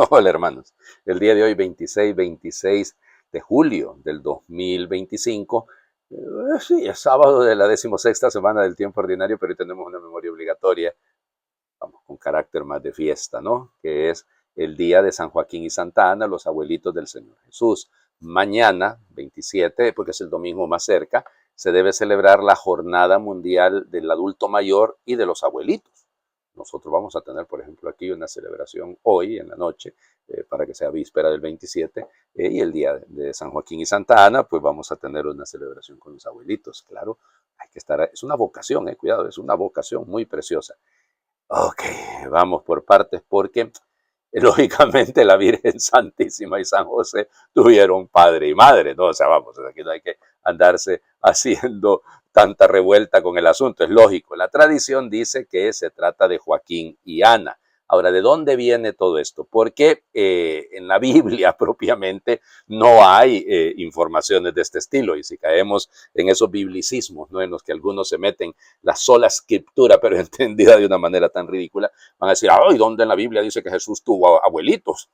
Hola hermanos, el día de hoy 26 de julio del 2025, sí, es sábado de la 16ª semana del tiempo ordinario, pero hoy tenemos una memoria obligatoria, vamos, con carácter más de fiesta, ¿no? Que es el día de San Joaquín y Santa Ana, los abuelitos del Señor Jesús. Mañana, 27, porque es el domingo más cerca, se debe celebrar la Jornada Mundial del Adulto Mayor y de los Abuelitos. Nosotros vamos a tener, por ejemplo, aquí una celebración hoy en la noche, para que sea víspera del 27, y el día de San Joaquín y Santa Ana, pues vamos a tener una celebración con los abuelitos. Claro, hay que estar, es una vocación, cuidado, es una vocación muy preciosa. Ok, vamos por partes porque lógicamente la Virgen Santísima y San José tuvieron padre y madre, ¿no? O sea, vamos, aquí no hay que andarse haciendo tanta revuelta con el asunto, es lógico. La tradición dice que se trata de Joaquín y Ana. Ahora, ¿de dónde viene todo esto? Porque en la Biblia propiamente no hay informaciones de este estilo, y si caemos en esos biblicismos, ¿no? En los que algunos se meten la sola escritura, pero entendida de una manera tan ridícula, van a decir, ay, ¿dónde en la Biblia dice que Jesús tuvo abuelitos?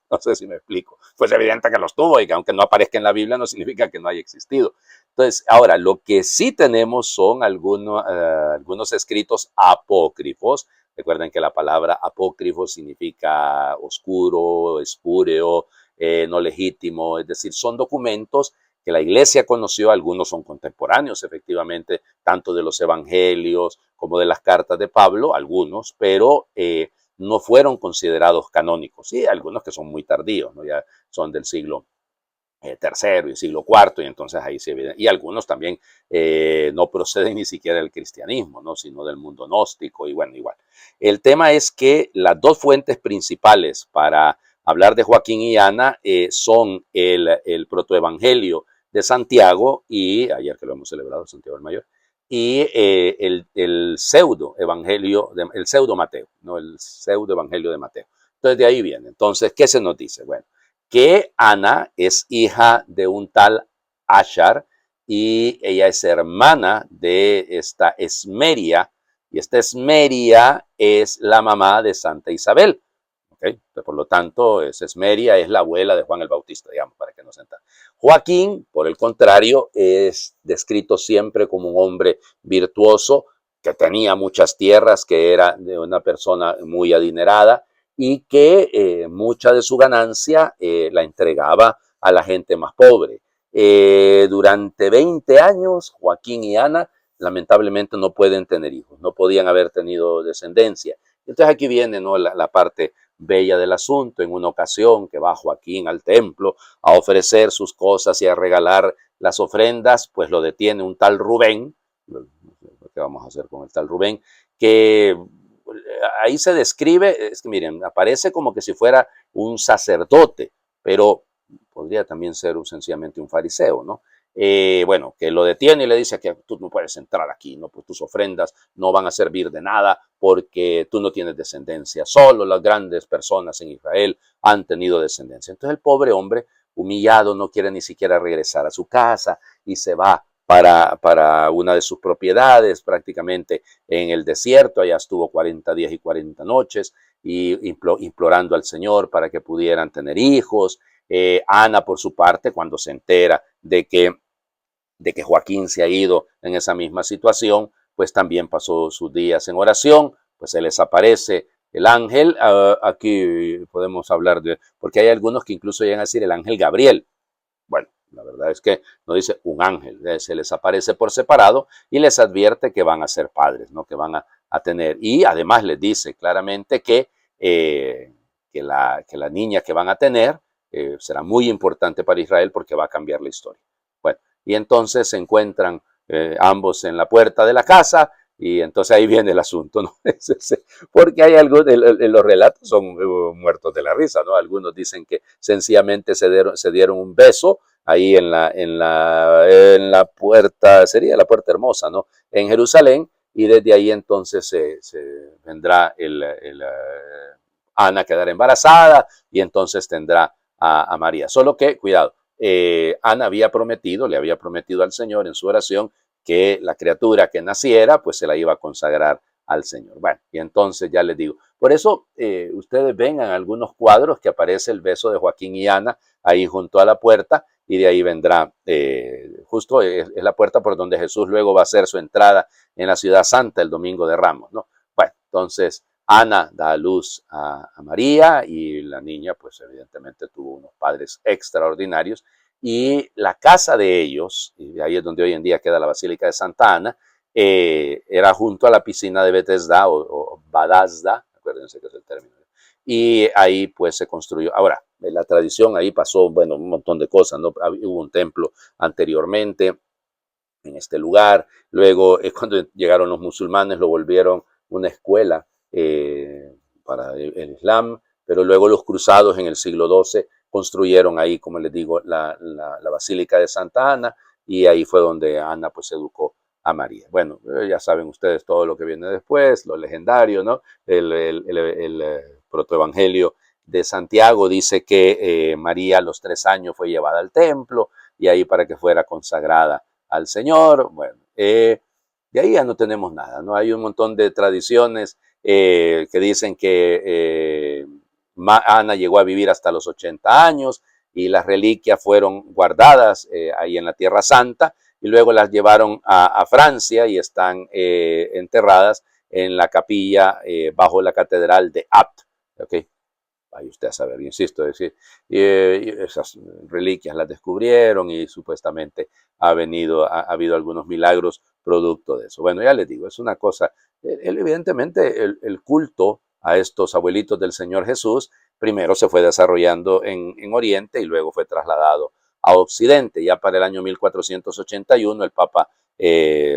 No sé si me explico. Pues es evidente que los tuvo y que aunque no aparezca en la Biblia no significa que no haya existido. Entonces, ahora, lo que sí tenemos son algunos escritos apócrifos. Recuerden que la palabra apócrifo significa oscuro, espúreo, no legítimo, es decir, son documentos que la iglesia conoció, algunos son contemporáneos, efectivamente, tanto de los evangelios como de las cartas de Pablo, algunos, pero no fueron considerados canónicos. Sí, algunos que son muy tardíos, ¿no? Ya son del siglo tercero y siglo cuarto, y entonces ahí se ve, y algunos también no proceden ni siquiera del cristianismo, ¿no? Sino del mundo gnóstico, y bueno, igual. El tema es que las dos fuentes principales para hablar de Joaquín y Ana son el protoevangelio de Santiago, y ayer que lo hemos celebrado, Santiago el Mayor, y el pseudo evangelio, el pseudo Mateo, no el pseudo evangelio de Mateo. Entonces de ahí viene. Entonces, ¿qué se nos dice? Bueno, que Ana es hija de un tal Ashar y ella es hermana de esta Esmeria, y esta Esmeria es la mamá de Santa Isabel. ¿Okay? Por lo tanto, Esmeria es la abuela de Juan el Bautista, digamos, para que nos entiendan. Joaquín, por el contrario, es descrito siempre como un hombre virtuoso, que tenía muchas tierras, que era de una persona muy adinerada, y que mucha de su ganancia la entregaba a la gente más pobre. Durante 20 años, Joaquín y Ana lamentablemente no pueden tener hijos, no podían haber tenido descendencia. Entonces aquí viene, ¿no? la parte bella del asunto. En una ocasión que va Joaquín al templo a ofrecer sus cosas y a regalar las ofrendas, pues lo detiene un tal Rubén. ¿Qué vamos a hacer con el tal Rubén? Que ahí se describe, es que miren, aparece como que si fuera un sacerdote, pero podría también ser sencillamente un fariseo, ¿no? Bueno, que lo detiene y le dice que tú no puedes entrar aquí, ¿no? Pues tus ofrendas no van a servir de nada porque tú no tienes descendencia. Solo las grandes personas en Israel han tenido descendencia. Entonces el pobre hombre, humillado, no quiere ni siquiera regresar a su casa y se va para una de sus propiedades, prácticamente en el desierto. Allá estuvo 40 días y 40 noches y implorando al Señor para que pudieran tener hijos. Ana, por su parte, cuando se entera de que Joaquín se ha ido en esa misma situación, pues también pasó sus días en oración, pues se les aparece el ángel. Aquí podemos hablar de, porque hay algunos que incluso llegan a decir el ángel Gabriel. Bueno, la verdad es que no dice un ángel, se les aparece por separado y les advierte que van a ser padres, ¿no? Que van a tener. Y además les dice claramente que la niña que van a tener será muy importante para Israel porque va a cambiar la historia. Bueno, y entonces se encuentran ambos en la puerta de la casa. Y entonces ahí viene el asunto, ¿no? Porque hay algo, los relatos son muertos de la risa, ¿no? Algunos dicen que sencillamente se dieron un beso ahí en la puerta, sería la puerta hermosa, ¿no? En Jerusalén, y desde ahí entonces se vendrá Ana a quedar embarazada y entonces tendrá a María. Solo que, cuidado, Ana le había prometido al Señor en su oración que la criatura que naciera, pues se la iba a consagrar al Señor. Bueno, y entonces ya les digo, por eso ustedes ven en algunos cuadros que aparece el beso de Joaquín y Ana ahí junto a la puerta, y de ahí vendrá, justo es la puerta por donde Jesús luego va a hacer su entrada en la ciudad santa el domingo de Ramos, ¿no? Bueno, entonces Ana da a luz a María, y la niña pues evidentemente tuvo unos padres extraordinarios, y la casa de ellos, y ahí es donde hoy en día queda la Basílica de Santa Ana, era junto a la piscina de Bethesda o Badasda, acuérdense que es el término, y ahí pues se construyó. Ahora, la tradición ahí pasó, bueno, un montón de cosas, ¿no? Hubo un templo anteriormente en este lugar, luego cuando llegaron los musulmanes lo volvieron una escuela para el Islam, pero luego los cruzados en el siglo XII construyeron ahí, como les digo, la Basílica de Santa Ana, y ahí fue donde Ana pues educó a María. Bueno, ya saben ustedes todo lo que viene después, lo legendario, ¿no? El protoevangelio de Santiago dice que María a los 3 años fue llevada al templo, y ahí para que fuera consagrada al Señor. Bueno, de ahí ya no tenemos nada, ¿no? Hay un montón de tradiciones que dicen que Ana llegó a vivir hasta los 80 años, y las reliquias fueron guardadas ahí en la Tierra Santa, y luego las llevaron a Francia y están enterradas en la capilla bajo la catedral de Apt, ¿ok? Vaya usted a saber, insisto, es decir, esas reliquias las descubrieron, y supuestamente ha habido algunos milagros producto de eso. Bueno, ya les digo, es una cosa, evidentemente el culto a estos abuelitos del Señor Jesús primero se fue desarrollando en Oriente y luego fue trasladado a Occidente. Ya para el año 1481 el Papa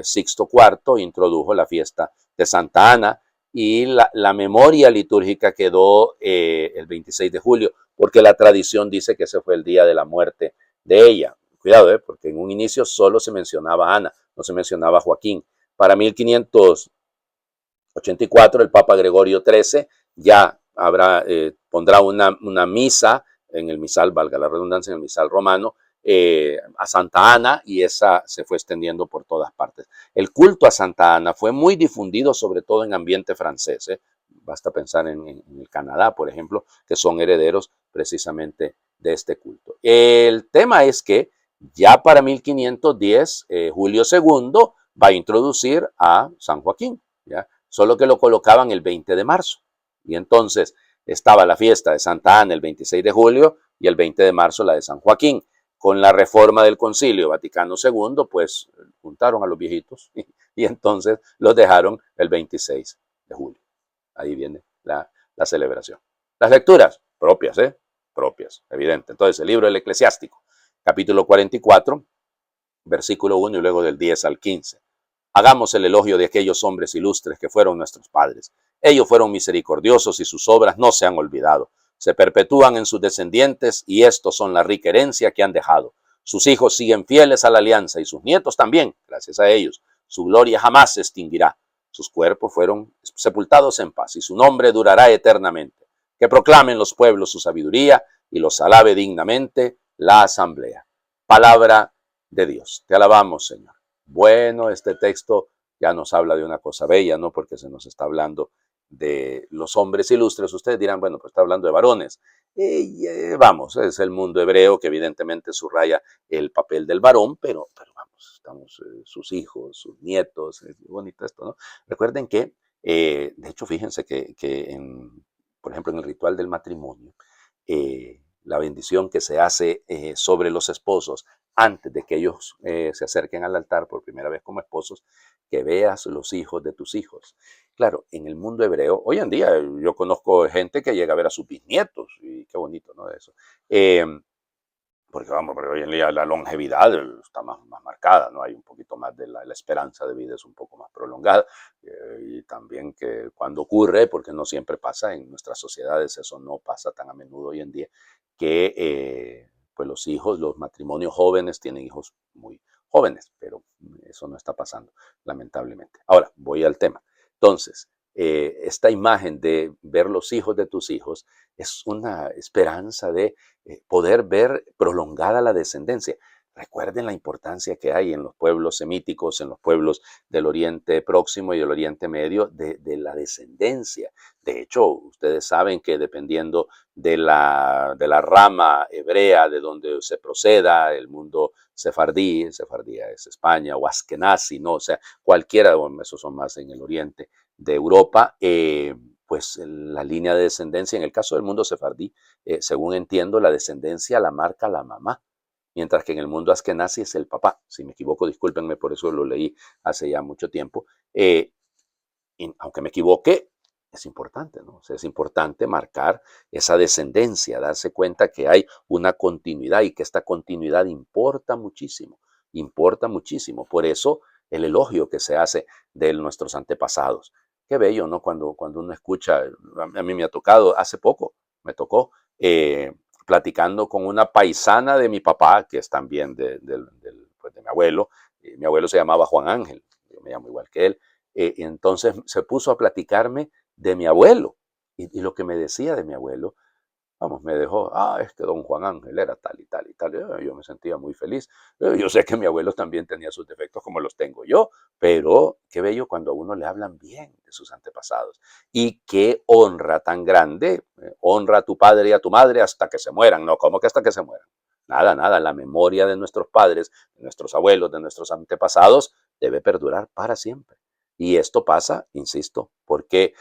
Sixto IV introdujo la fiesta de Santa Ana, y la memoria litúrgica quedó el 26 de julio, porque la tradición dice que ese fue el día de la muerte de ella. Cuidado, porque en un inicio solo se mencionaba a Ana, no se mencionaba a Joaquín. Para 1584 el Papa Gregorio XIII ya pondrá una misa en el misal, valga la redundancia, en el misal romano, a Santa Ana, y esa se fue extendiendo por todas partes. El culto a Santa Ana fue muy difundido, sobre todo en ambiente francés. Basta pensar en el Canadá, por ejemplo, que son herederos precisamente de este culto. El tema es que ya para 1510, Julio II va a introducir a San Joaquín, ¿ya? Solo que lo colocaban el 20 de marzo. Y entonces estaba la fiesta de Santa Ana el 26 de julio y el 20 de marzo la de San Joaquín. Con la reforma del Concilio Vaticano II, pues juntaron a los viejitos y entonces los dejaron el 26 de julio. Ahí viene la celebración. Las lecturas, propias, propias, evidente. Entonces, el libro del Eclesiástico, capítulo 44, versículo 1 y luego del 10 al 15. Hagamos el elogio de aquellos hombres ilustres que fueron nuestros padres. Ellos fueron misericordiosos y sus obras no se han olvidado. Se perpetúan en sus descendientes y estos son la rica herencia que han dejado. Sus hijos siguen fieles a la alianza y sus nietos también, gracias a ellos. Su gloria jamás se extinguirá. Sus cuerpos fueron sepultados en paz y su nombre durará eternamente. Que proclamen los pueblos su sabiduría y los alabe dignamente la asamblea. Palabra de Dios. Te alabamos, Señor. Bueno, este texto ya nos habla de una cosa bella, ¿no? Porque se nos está hablando de los hombres ilustres. Ustedes dirán, bueno, pues está hablando de varones. Vamos, es el mundo hebreo que evidentemente subraya el papel del varón, pero vamos, estamos sus hijos, sus nietos, es bonito esto, ¿no? Recuerden que, de hecho, fíjense que por ejemplo, en el ritual del matrimonio, la bendición que se hace sobre los esposos antes de que ellos se acerquen al altar por primera vez como esposos, que veas los hijos de tus hijos. Claro, en el mundo hebreo, hoy en día yo conozco gente que llega a ver a sus bisnietos, y qué bonito, ¿no? Eso. Porque vamos, pero hoy en día la longevidad está más marcada, ¿no? Hay un poquito más de la esperanza de vida es un poco más prolongada, y también que cuando ocurre, porque no siempre pasa en nuestras sociedades, eso no pasa tan a menudo hoy en día, que pues los matrimonios jóvenes tienen hijos muy jóvenes, pero eso no está pasando, lamentablemente. Ahora, voy al tema. Entonces, esta imagen de ver los hijos de tus hijos es una esperanza de poder ver prolongada la descendencia. Recuerden la importancia que hay en los pueblos semíticos, en los pueblos del Oriente Próximo y del Oriente Medio, de la descendencia. De hecho, ustedes saben que dependiendo de la rama hebrea de donde se proceda, el mundo sefardí es España, o askenazi, ¿no? O sea, cualquiera, bueno, esos son más en el oriente de Europa, pues la línea de descendencia, en el caso del mundo sefardí, según entiendo, la descendencia la marca la mamá, mientras que en el mundo askenazi es el papá. Si me equivoco, discúlpenme, por eso lo leí hace ya mucho tiempo. Y aunque me equivoque, es importante, ¿no? O sea, es importante marcar esa descendencia, darse cuenta que hay una continuidad y que esta continuidad importa muchísimo, importa muchísimo. Por eso el elogio que se hace de nuestros antepasados. Qué bello, ¿no? Cuando uno escucha, a mí me ha tocado, hace poco me tocó, platicando con una paisana de mi papá, que es también pues de mi abuelo. Mi abuelo se llamaba Juan Ángel, yo me llamo igual que él. Entonces se puso a platicarme de mi abuelo y lo que me decía de mi abuelo, vamos, me dejó, es que don Juan Ángel era tal y tal y tal. Yo me sentía muy feliz. Yo sé que mi abuelo también tenía sus defectos como los tengo yo, pero qué bello cuando a uno le hablan bien de sus antepasados. Y qué honra tan grande, honra a tu padre y a tu madre hasta que se mueran, ¿no? ¿Cómo que hasta que se mueran? Nada, nada, la memoria de nuestros padres, de nuestros abuelos, de nuestros antepasados debe perdurar para siempre. Y esto pasa, insisto, porque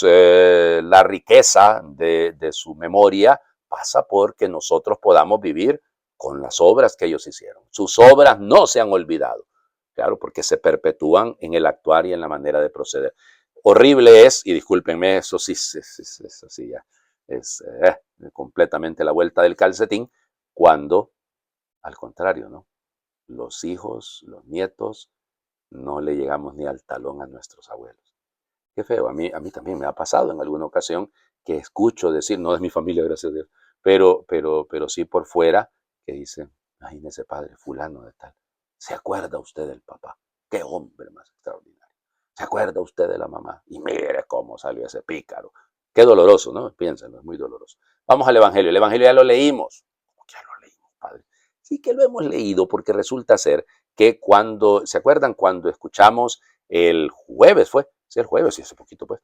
la riqueza de su memoria pasa porque nosotros podamos vivir con las obras que ellos hicieron. Sus obras no se han olvidado, claro, porque se perpetúan en el actuar y en la manera de proceder. Horrible es, y discúlpenme, eso sí, eso sí ya es completamente la vuelta del calcetín, cuando, al contrario, ¿no? Los hijos, los nietos, no le llegamos ni al talón a nuestros abuelos. Qué feo, a mí también me ha pasado en alguna ocasión que escucho decir, no de mi familia, gracias a Dios, pero sí por fuera, que dicen, imagínese padre, fulano de tal, ¿se acuerda usted del papá? Qué hombre más extraordinario. ¿Se acuerda usted de la mamá? Y mire cómo salió ese pícaro. Qué doloroso, ¿no? Piénsenlo, es muy doloroso. Vamos al Evangelio. El Evangelio ya lo leímos. ¿Cómo que ya lo leímos, padre? Sí que lo hemos leído porque resulta ser que ¿se acuerdan cuando escuchamos el jueves fue? Sí, el jueves, sí, hace poquito, pues.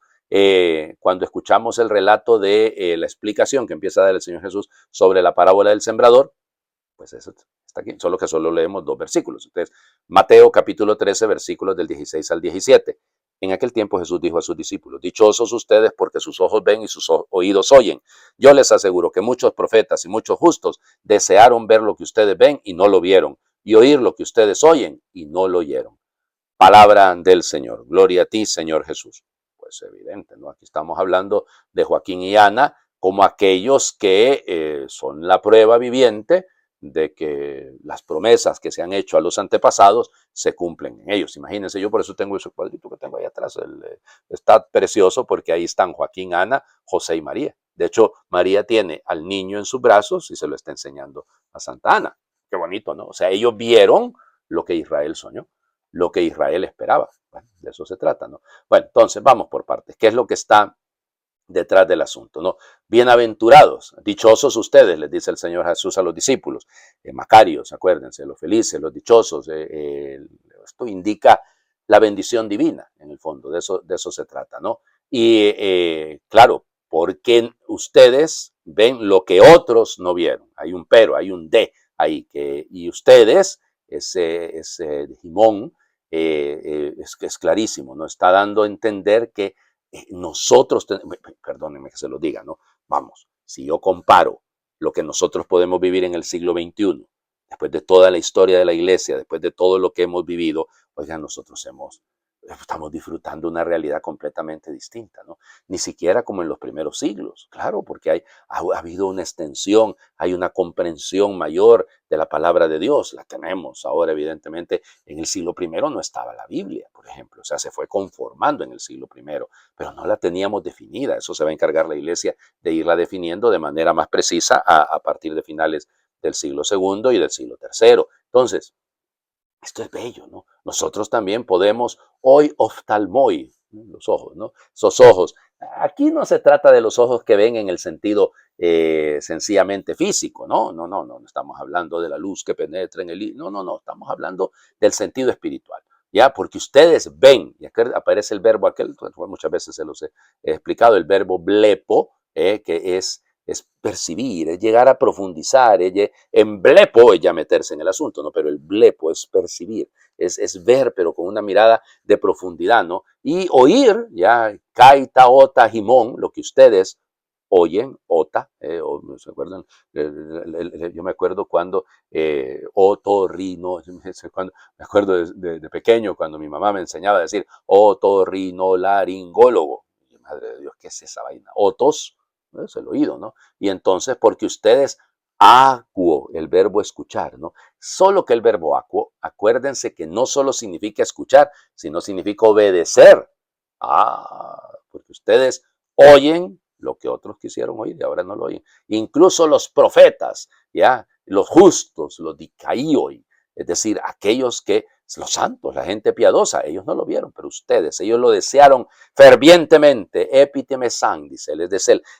Cuando escuchamos el relato de la explicación que empieza a dar el Señor Jesús sobre la parábola del sembrador, pues eso está aquí, solo que solo leemos 2 versículos. Entonces, Mateo capítulo 13, versículos del 16 al 17. En aquel tiempo Jesús dijo a sus discípulos, dichosos ustedes porque sus ojos ven y sus oídos oyen. Yo les aseguro que muchos profetas y muchos justos desearon ver lo que ustedes ven y no lo vieron, y oír lo que ustedes oyen y no lo oyeron. Palabra del Señor. Gloria a ti, Señor Jesús. Pues evidente, ¿no? Aquí estamos hablando de Joaquín y Ana como aquellos que son la prueba viviente de que las promesas que se han hecho a los antepasados se cumplen en ellos. Imagínense, yo por eso tengo ese cuadrito que tengo ahí atrás. Está precioso porque ahí están Joaquín, Ana, José y María. De hecho, María tiene al niño en sus brazos y se lo está enseñando a Santa Ana. Qué bonito, ¿no? O sea, ellos vieron lo que Israel soñó, lo que Israel esperaba. Bueno, de eso se trata, ¿no? Bueno, entonces vamos por partes. ¿Qué es lo que está detrás del asunto, ¿no? Bienaventurados, dichosos ustedes, les dice el Señor Jesús a los discípulos. Macarios, acuérdense, los felices, los dichosos. Esto indica la bendición divina, en el fondo, de eso se trata, ¿no? Y claro, porque ustedes ven lo que otros no vieron. Hay un pero, hay un de ahí, y ustedes, ese Jimón, es clarísimo, ¿no? Está dando a entender que nosotros, perdónenme que se lo diga, ¿no? Vamos, si yo comparo lo que nosotros podemos vivir en el siglo XXI, después de toda la historia de la iglesia, después de todo lo que hemos vivido, oigan, nosotros estamos disfrutando una realidad completamente distinta, ¿no? Ni siquiera como en los primeros siglos, claro, porque ha habido una extensión, hay una comprensión mayor de la palabra de Dios, la tenemos ahora evidentemente. En el siglo primero no estaba la Biblia, por ejemplo, o sea, se fue conformando en el siglo primero, pero no la teníamos definida. Eso se va a encargar la iglesia de irla definiendo de manera más precisa a partir de finales del siglo segundo y del siglo tercero. Entonces, esto es bello, ¿no? Nosotros también podemos, hoy oftalmoi, ¿no? Los ojos, ¿no? Esos ojos, Aquí no se trata de los ojos que ven en el sentido sencillamente físico, ¿no? No estamos hablando de la luz que penetra en el... No, estamos hablando del sentido espiritual, ¿ya? Porque ustedes ven, y aquí aparece el verbo aquel, pues, muchas veces se los he explicado, el verbo blepo, que es percibir, es llegar a profundizar, en blepo es ya meterse en el asunto, ¿no? Pero el blepo es percibir, es ver, pero con una mirada de profundidad, ¿no? Y oír, ya, kaita, ota, jimón, lo que ustedes oyen, ota, ¿se acuerdan? Yo me acuerdo cuando otorrino, me acuerdo de pequeño cuando mi mamá me enseñaba a decir otorrinolaringólogo. Madre de Dios, ¿qué es esa vaina? Otos, ¿no? Es el oído, ¿no? Y entonces, porque ustedes acuo, el verbo escuchar, ¿no? Solo que el verbo acuo, acuérdense que no solo significa escuchar, sino significa obedecer. Porque ustedes oyen lo que otros quisieron oír y ahora no lo oyen. Incluso los profetas, ¿ya? Los justos, los dicaioi, es decir, aquellos que, los santos, la gente piadosa, ellos no lo vieron, pero ustedes, ellos lo desearon fervientemente, epiteme sang, dice él,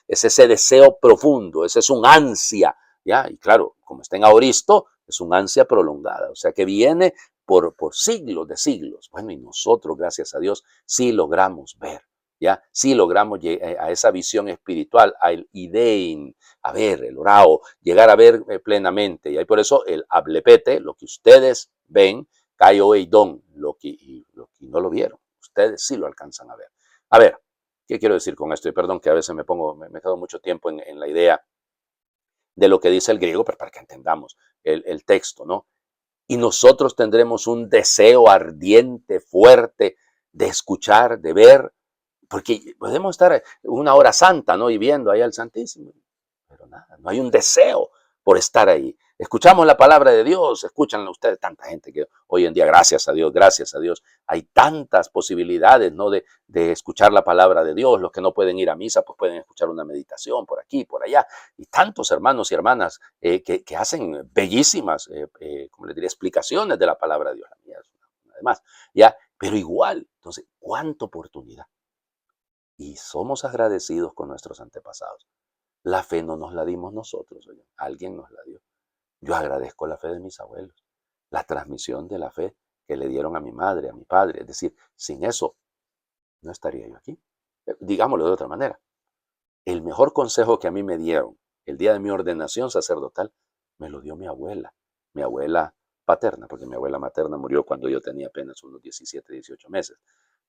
es ese deseo profundo, ese es un ansia, ¿ya? Y claro, como está en aoristo, es un ansia prolongada, o sea que viene por siglos de siglos. Bueno, y nosotros, gracias a Dios, sí logramos ver, ¿ya? Sí logramos a esa visión espiritual, al idein, a ver, el orao, llegar a ver plenamente. Y por eso el hablepete, lo que ustedes ven, cayo eidón, lo que no lo vieron, ustedes sí lo alcanzan a ver. A ver, ¿qué quiero decir con esto? Y perdón que a veces me quedo mucho tiempo en la idea de lo que dice el griego, pero para que entendamos el texto, ¿no? Y nosotros tendremos un deseo ardiente, fuerte, de escuchar, de ver, porque podemos estar una hora santa, ¿no? Y viendo ahí al Santísimo, pero nada, no hay un deseo por estar ahí. Escuchamos la palabra de Dios, escuchan ustedes, tanta gente que hoy en día, gracias a Dios, hay tantas posibilidades, ¿no? De escuchar la palabra de Dios. Los que no pueden ir a misa, pues pueden escuchar una meditación por aquí, por allá. Y tantos hermanos y hermanas que hacen bellísimas, como les diría, explicaciones de la palabra de Dios. La mía es además, ya, pero igual, entonces, ¿cuánta oportunidad? Y somos agradecidos con nuestros antepasados. La fe no nos la dimos nosotros, oye, alguien nos la dio. Yo agradezco la fe de mis abuelos, la transmisión de la fe que le dieron a mi madre, a mi padre. Es decir, sin eso no estaría yo aquí. Digámoslo de otra manera. El mejor consejo que a mí me dieron el día de mi ordenación sacerdotal me lo dio mi abuela paterna, porque mi abuela materna murió cuando yo tenía apenas unos 17, 18 meses.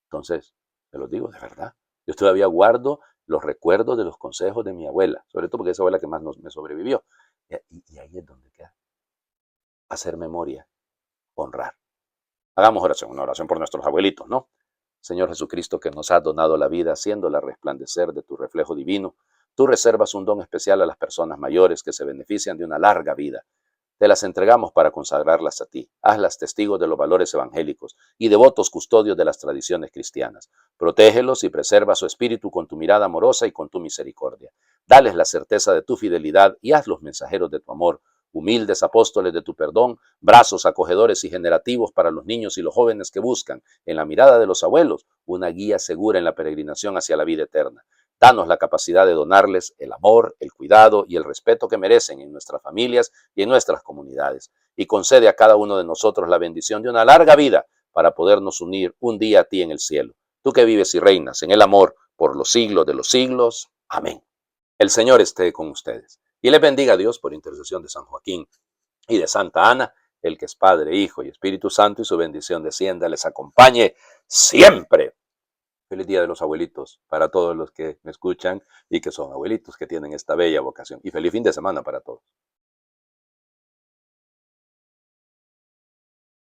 Entonces, te lo digo de verdad. Yo todavía guardo los recuerdos de los consejos de mi abuela, sobre todo porque esa abuela que más me sobrevivió. Y ahí es donde queda. Hacer memoria, honrar. Hagamos oración, una oración por nuestros abuelitos, ¿no? Señor Jesucristo, que nos has donado la vida haciéndola resplandecer de tu reflejo divino, tú reservas un don especial a las personas mayores que se benefician de una larga vida. Te las entregamos para consagrarlas a ti. Hazlas testigos de los valores evangélicos y devotos custodios de las tradiciones cristianas. Protégelos y preserva su espíritu con tu mirada amorosa y con tu misericordia. Dales la certeza de tu fidelidad y hazlos mensajeros de tu amor, humildes apóstoles de tu perdón, brazos acogedores y generativos para los niños y los jóvenes que buscan, en la mirada de los abuelos, una guía segura en la peregrinación hacia la vida eterna. Danos la capacidad de donarles el amor, el cuidado y el respeto que merecen en nuestras familias y en nuestras comunidades. Y concede a cada uno de nosotros la bendición de una larga vida para podernos unir un día a ti en el cielo. Tú que vives y reinas en el amor por los siglos de los siglos. Amén. El Señor esté con ustedes. Y les bendiga a Dios por intercesión de San Joaquín y de Santa Ana, el que es Padre, Hijo y Espíritu Santo, y su bendición descienda, les acompañe siempre. Feliz Día de los Abuelitos para todos los que me escuchan y que son abuelitos que tienen esta bella vocación. Y feliz fin de semana para todos.